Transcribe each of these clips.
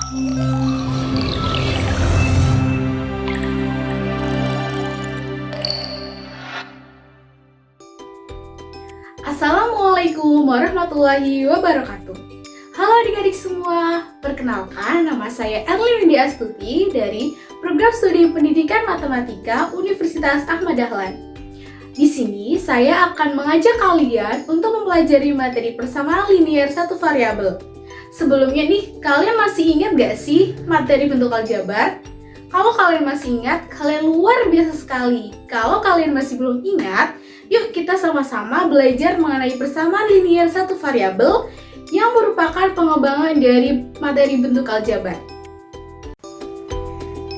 Assalamualaikum warahmatullahi wabarakatuh. Halo adik-adik semua, perkenalkan nama saya Erlin Windy Astuti dari Program Studi Pendidikan Matematika Universitas Ahmad Dahlan. Di sini saya akan mengajak kalian untuk mempelajari materi persamaan linear satu variabel. Sebelumnya nih, kalian masih ingat gak sih materi bentuk aljabar? Kalau kalian masih ingat, kalian luar biasa sekali. Kalau kalian masih belum ingat, yuk kita sama-sama belajar mengenai persamaan linear satu variabel yang merupakan pengembangan dari materi bentuk aljabar.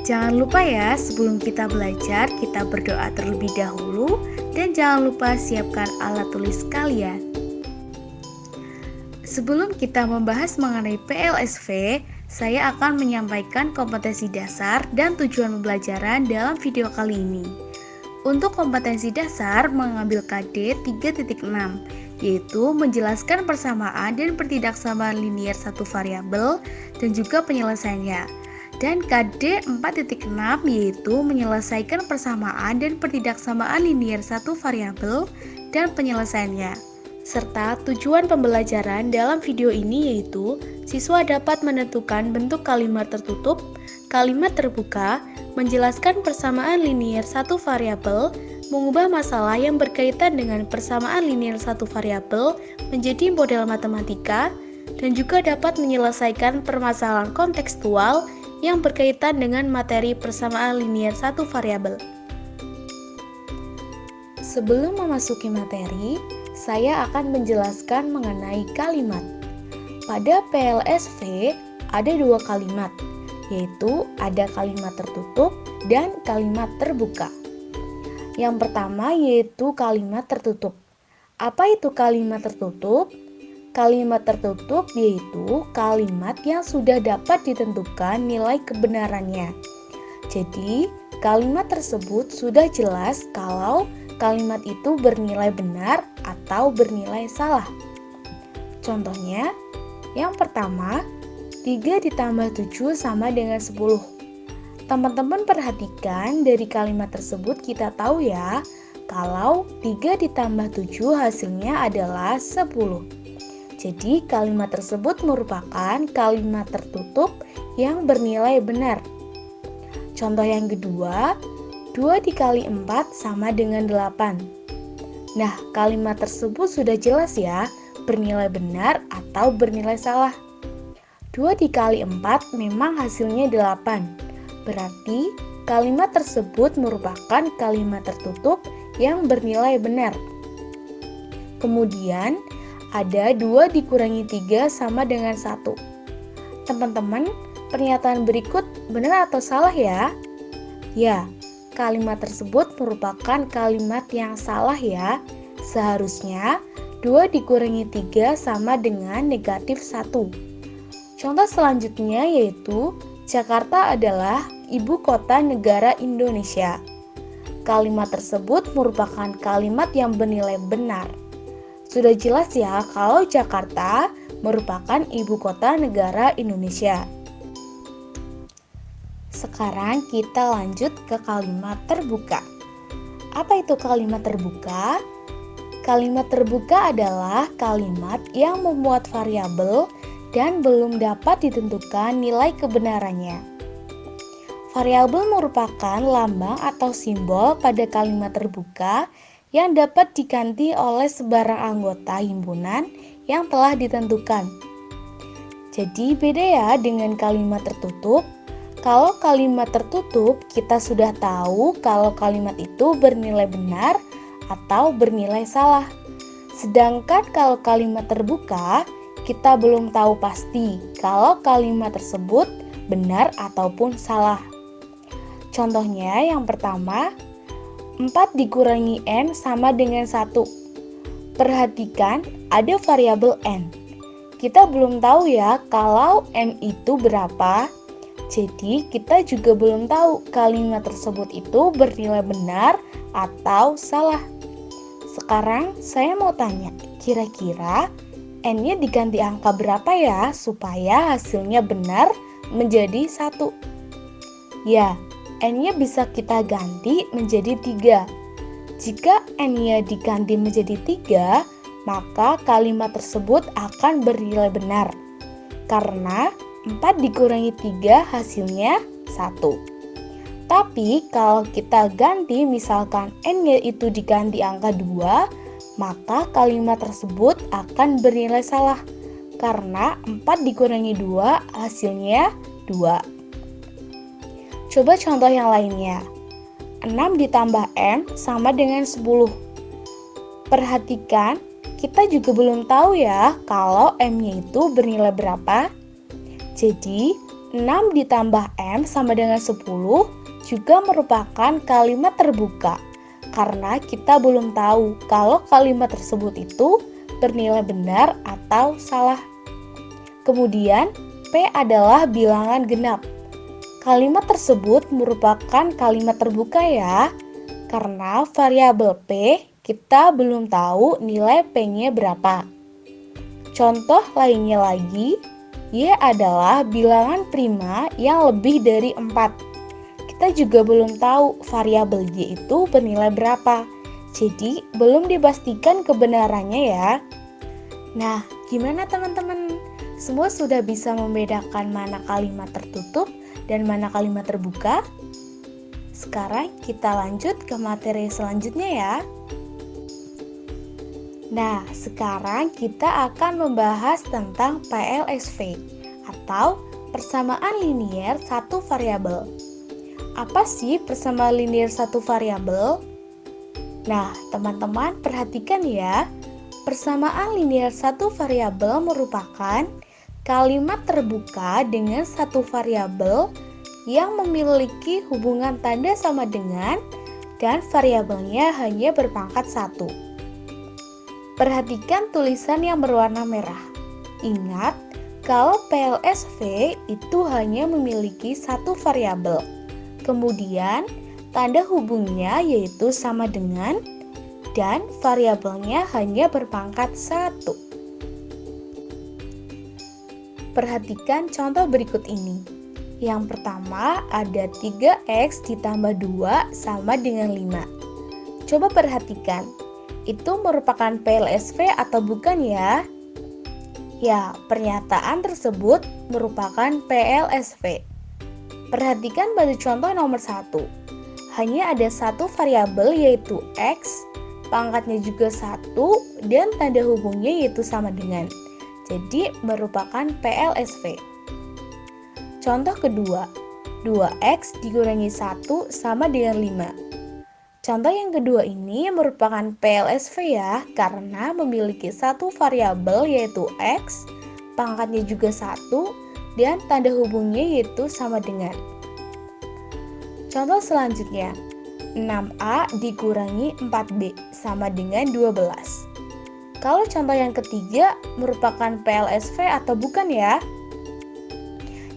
Jangan lupa ya, sebelum kita belajar, kita berdoa terlebih dahulu dan jangan lupa siapkan alat tulis kalian. Sebelum kita membahas mengenai PLSV, saya akan menyampaikan kompetensi dasar dan tujuan pembelajaran dalam video kali ini. Untuk kompetensi dasar mengambil KD 3.6, yaitu menjelaskan persamaan dan pertidaksamaan linear satu variabel dan juga penyelesaiannya. Dan KD 4.6 yaitu menyelesaikan persamaan dan pertidaksamaan linear satu variabel dan penyelesaiannya. Serta tujuan pembelajaran dalam video ini yaitu siswa dapat menentukan bentuk kalimat tertutup, kalimat terbuka, menjelaskan persamaan linear satu variabel, mengubah masalah yang berkaitan dengan persamaan linear satu variabel menjadi model matematika, dan juga dapat menyelesaikan permasalahan kontekstual yang berkaitan dengan materi persamaan linear satu variabel. Sebelum memasuki materi, saya akan menjelaskan mengenai kalimat. Pada PLSV ada dua kalimat, yaitu ada kalimat tertutup dan kalimat terbuka. Yang pertama yaitu kalimat tertutup. Apa itu kalimat tertutup? Kalimat tertutup yaitu kalimat yang sudah dapat ditentukan nilai kebenarannya. Jadi, kalimat tersebut sudah jelas kalau kalimat itu bernilai benar atau bernilai salah. Contohnya, yang pertama, 3 ditambah 7 sama dengan 10. Teman-teman perhatikan dari kalimat tersebut kita tahu ya, kalau 3 ditambah 7 hasilnya adalah 10. Jadi kalimat tersebut merupakan kalimat tertutup yang bernilai benar. Contoh yang kedua, 2 dikali 4 sama dengan 8. Nah, kalimat tersebut sudah jelas ya, bernilai benar atau bernilai salah. 2 dikali 4 memang hasilnya 8. Berarti kalimat tersebut merupakan kalimat tertutup yang bernilai benar. Kemudian, ada 2 dikurangi 3 sama dengan 1. Teman-teman, pernyataan berikut benar atau salah ya? Ya, kalimat tersebut merupakan kalimat yang salah ya. Seharusnya 2 dikurangi 3 sama dengan negatif 1. Contoh selanjutnya yaitu Jakarta adalah ibu kota negara Indonesia. Kalimat tersebut merupakan kalimat yang bernilai benar. Sudah jelas ya kalau Jakarta merupakan ibu kota negara Indonesia. Sekarang kita lanjut ke kalimat terbuka. Apa itu kalimat terbuka? Kalimat terbuka adalah kalimat yang memuat variabel dan belum dapat ditentukan nilai kebenarannya. Variabel merupakan lambang atau simbol pada kalimat terbuka yang dapat diganti oleh sebarang anggota himpunan yang telah ditentukan. Jadi beda ya dengan kalimat tertutup. Kalau kalimat tertutup, kita sudah tahu kalau kalimat itu bernilai benar atau bernilai salah. Sedangkan kalau kalimat terbuka, kita belum tahu pasti kalau kalimat tersebut benar ataupun salah. Contohnya yang pertama, 4 dikurangi N sama dengan 1. Perhatikan ada variabel N. Kita belum tahu ya kalau N itu berapa. Jadi kita juga belum tahu kalimat tersebut itu bernilai benar atau salah. Sekarang saya mau tanya, kira-kira N-nya diganti angka berapa ya supaya hasilnya benar menjadi 1. Ya, N-nya bisa kita ganti menjadi 3. Jika N-nya diganti menjadi 3, maka kalimat tersebut akan bernilai benar. Karena 4 dikurangi 3 hasilnya 1. Tapi kalau kita ganti misalkan N-nya itu diganti angka 2, maka kalimat tersebut akan bernilai salah. Karena 4 dikurangi 2 hasilnya 2. Coba contoh yang lainnya. 6 ditambah M sama dengan 10. Perhatikan, kita juga belum tahu ya kalau M-nya itu bernilai berapa. Jadi, 6 ditambah M sama dengan 10 juga merupakan kalimat terbuka. Karena kita belum tahu kalau kalimat tersebut itu bernilai benar atau salah. Kemudian, P adalah bilangan genap. Kalimat tersebut merupakan kalimat terbuka ya, karena variabel P kita belum tahu nilai P-nya berapa. Contoh lainnya lagi, Y adalah bilangan prima yang lebih dari 4. Kita juga belum tahu variabel Y itu bernilai berapa, jadi belum dipastikan kebenarannya ya. Nah, gimana teman-teman? Semua sudah bisa membedakan mana kalimat tertutup dan mana kalimat terbuka? Sekarang kita lanjut ke materi selanjutnya ya. Nah, sekarang kita akan membahas tentang PLSV atau persamaan linier satu variabel. Apa sih persamaan linier satu variabel? Nah, teman-teman perhatikan ya. Persamaan linier satu variabel merupakan kalimat terbuka dengan satu variabel yang memiliki hubungan tanda sama dengan dan variabelnya hanya berpangkat 1. Perhatikan tulisan yang berwarna merah. Ingat, kalau PLSV itu hanya memiliki satu variabel. Kemudian, tanda hubungnya yaitu sama dengan dan variabelnya hanya berpangkat 1. Perhatikan contoh berikut ini. Yang pertama ada 3x ditambah 2 sama dengan 5. Coba perhatikan, itu merupakan PLSV atau bukan ya? Ya, pernyataan tersebut merupakan PLSV. Perhatikan pada contoh nomor 1. Hanya ada satu variabel yaitu x, pangkatnya juga 1, dan tanda hubungnya yaitu sama dengan. Jadi merupakan PLSV. Contoh kedua, 2x dikurangi 1 sama dengan 5. Contoh yang kedua ini merupakan PLSV ya, karena memiliki satu variabel yaitu x, pangkatnya juga 1, dan tanda hubungnya yaitu sama dengan. Contoh selanjutnya, 6a dikurangi 4b sama dengan 12. Kalau contoh yang ketiga merupakan PLSV atau bukan ya?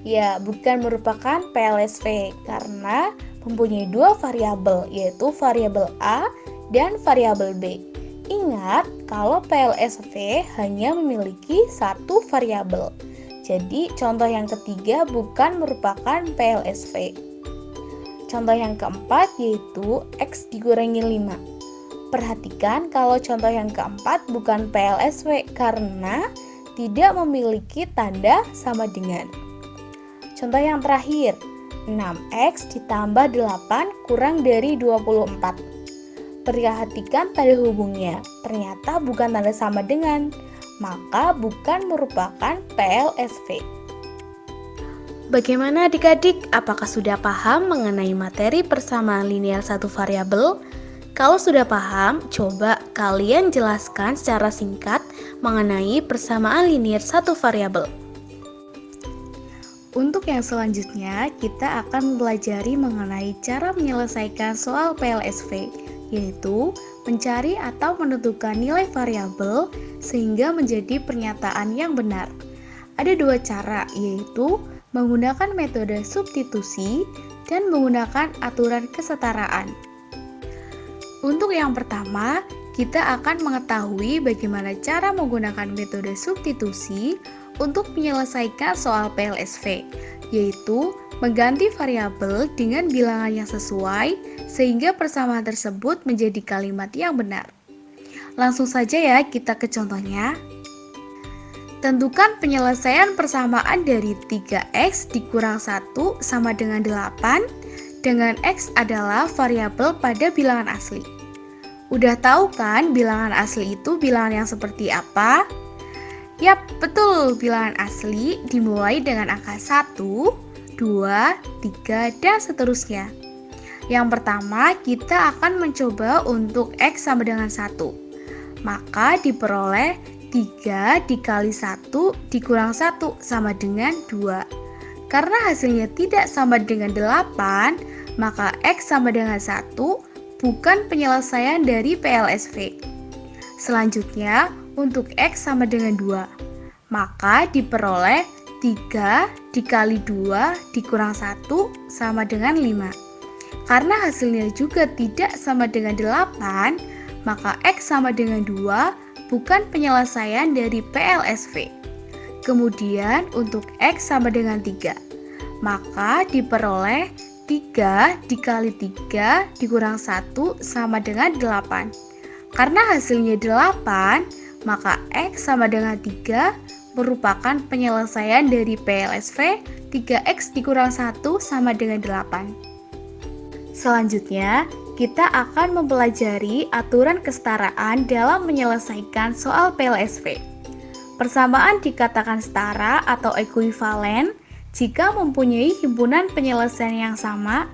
Ya, bukan merupakan PLSV karena mempunyai dua variabel, yaitu variabel A dan variabel B. Ingat, kalau PLSV hanya memiliki satu variabel. Jadi, contoh yang ketiga bukan merupakan PLSV. Contoh yang keempat yaitu X dikurangi 5. Perhatikan kalau contoh yang keempat bukan PLSV karena tidak memiliki tanda sama dengan. Contoh yang terakhir, 6x ditambah 8 kurang dari 24. Perhatikan tanda hubungnya, ternyata bukan tanda sama dengan, maka bukan merupakan PLSV. Bagaimana adik-adik? Apakah sudah paham mengenai materi persamaan linear satu variabel? Kalau sudah paham, coba kalian jelaskan secara singkat mengenai persamaan linear satu variabel. Untuk yang selanjutnya, kita akan mempelajari mengenai cara menyelesaikan soal PLSV, yaitu mencari atau menentukan nilai variabel sehingga menjadi pernyataan yang benar. Ada dua cara, yaitu menggunakan metode substitusi dan menggunakan aturan kesetaraan. Untuk yang pertama, kita akan mengetahui bagaimana cara menggunakan metode substitusi untuk menyelesaikan soal PLSV, yaitu mengganti variabel dengan bilangan yang sesuai sehingga persamaan tersebut menjadi kalimat yang benar. Langsung saja ya kita ke contohnya. Tentukan penyelesaian persamaan dari 3x dikurang 1 sama dengan 8 dengan x adalah variabel pada bilangan asli. Udah tahu kan bilangan asli itu bilangan yang seperti apa? Yap, betul, bilangan asli dimulai dengan angka 1, 2, 3, dan seterusnya. Yang pertama, kita akan mencoba untuk x sama dengan 1. Maka diperoleh 3 dikali 1 dikurang 1 sama dengan 2. Karena hasilnya tidak sama dengan 8, maka x sama dengan 1 bukan penyelesaian dari PLSV. Selanjutnya, untuk x sama dengan 2, maka diperoleh 3 dikali 2 dikurang 1 sama dengan 5. Karena hasilnya juga tidak sama dengan 8, maka x sama dengan 2 bukan penyelesaian dari PLSV. Kemudian untuk x sama dengan 3, maka diperoleh 3 dikali 3 dikurang 1 sama dengan 8. Karena hasilnya 8, maka x sama dengan 3 merupakan penyelesaian dari PLSV 3x dikurang 1 sama dengan 8. Selanjutnya, kita akan mempelajari aturan kesetaraan dalam menyelesaikan soal PLSV. Persamaan dikatakan setara atau ekuivalen jika mempunyai himpunan penyelesaian yang sama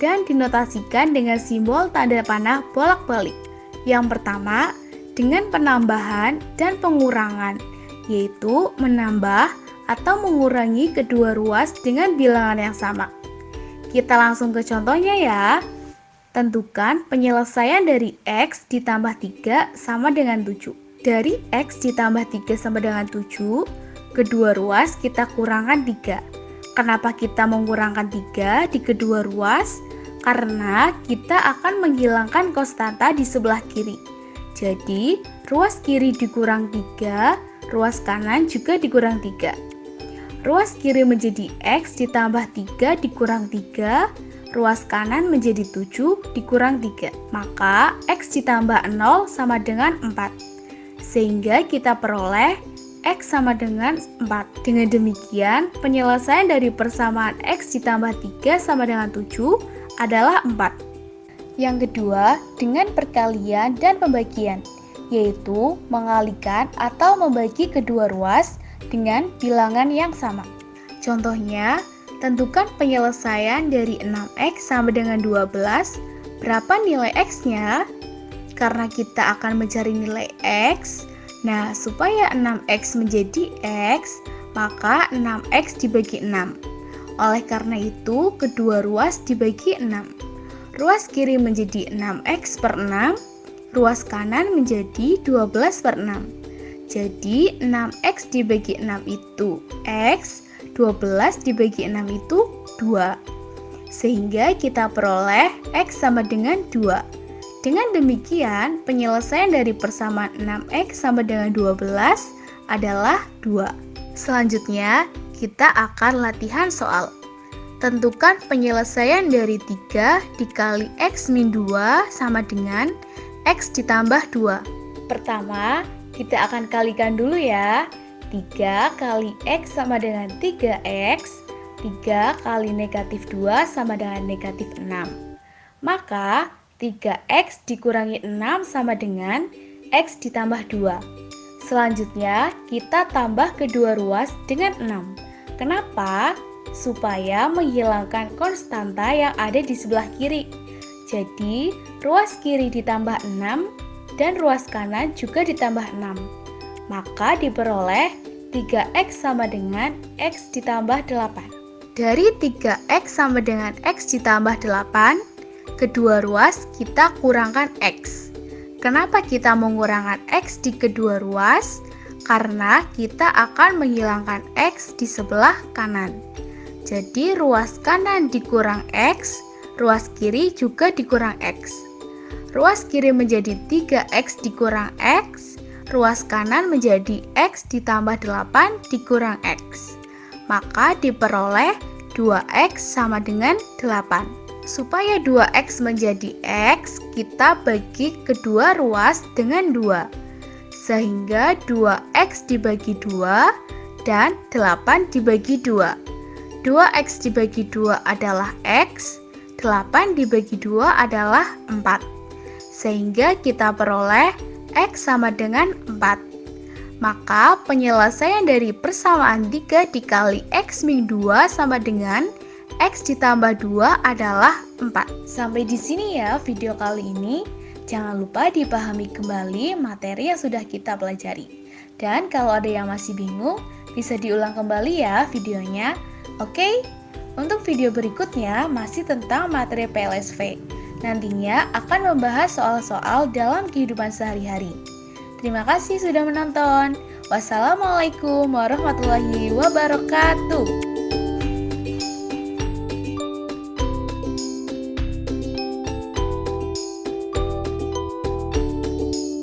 dan dinotasikan dengan simbol tanda panah bolak-balik. Yang pertama, dengan penambahan dan pengurangan, yaitu menambah atau mengurangi kedua ruas dengan bilangan yang sama. Kita langsung ke contohnya ya. Tentukan penyelesaian dari x ditambah 3 sama dengan 7. Dari x ditambah 3 sama dengan 7, kedua ruas kita kurangkan 3. Kenapa kita mengurangkan 3 di kedua ruas? Karena kita akan menghilangkan konstanta di sebelah kiri. Jadi, ruas kiri dikurang 3, ruas kanan juga dikurang 3. Ruas kiri menjadi x ditambah 3 dikurang 3, ruas kanan menjadi 7 dikurang 3. Maka x ditambah 0 sama dengan 4. Sehingga kita peroleh x sama dengan 4. Dengan demikian, penyelesaian dari persamaan x ditambah 3 sama dengan 7 adalah 4. Yang kedua, dengan perkalian dan pembagian, yaitu mengalikan atau membagi kedua ruas dengan bilangan yang sama. Contohnya, tentukan penyelesaian dari 6x sama dengan 12. Berapa nilai x-nya? Karena kita akan mencari nilai x, nah supaya 6x menjadi x, maka 6x dibagi 6. Oleh karena itu, kedua ruas dibagi 6. Ruas kiri menjadi 6x per 6, ruas kanan menjadi 12 per 6. Jadi 6x dibagi 6 itu x, 12 dibagi 6 itu 2. Sehingga kita peroleh x sama dengan 2. Dengan demikian, penyelesaian dari persamaan 6x sama dengan 12 adalah 2. Selanjutnya, kita akan latihan soal. Tentukan penyelesaian dari 3 dikali x min 2 sama dengan x ditambah 2. Pertama, kita akan kalikan dulu ya. 3 kali x sama dengan 3x, 3 kali negatif 2 sama dengan negatif 6. Maka, 3x dikurangi 6 sama dengan x ditambah 2. Selanjutnya, kita tambah kedua ruas dengan 6. Kenapa? Supaya menghilangkan konstanta yang ada di sebelah kiri. Jadi, ruas kiri ditambah 6 dan ruas kanan juga ditambah 6. Maka diperoleh 3x sama dengan x ditambah 8. Dari 3x sama dengan x ditambah 8, kedua ruas kita kurangkan x. Kenapa kita mengurangkan x di kedua ruas? Karena kita akan menghilangkan x di sebelah kanan. Jadi ruas kanan dikurang x, ruas kiri juga dikurang x. ruas kiri menjadi 3x dikurang x, ruas kanan menjadi x ditambah 8 dikurang x. Maka diperoleh 2x sama dengan 8. Supaya 2x menjadi x, kita bagi kedua ruas dengan 2. Sehingga 2x dibagi 2 dan 8 dibagi 2. 2x dibagi 2 adalah x, 8 dibagi 2 adalah 4. Sehingga kita peroleh x sama dengan 4. Maka penyelesaian dari persamaan 3 dikali x min 2 sama dengan x ditambah 2 adalah 4. Sampai di sini ya video kali ini. Jangan lupa dipahami kembali materi yang sudah kita pelajari. Dan kalau ada yang masih bingung, bisa diulang kembali ya videonya. Oke? Untuk video berikutnya masih tentang materi PLSV. Nantinya akan membahas soal-soal dalam kehidupan sehari-hari. Terima kasih sudah menonton. Wassalamualaikum warahmatullahi wabarakatuh.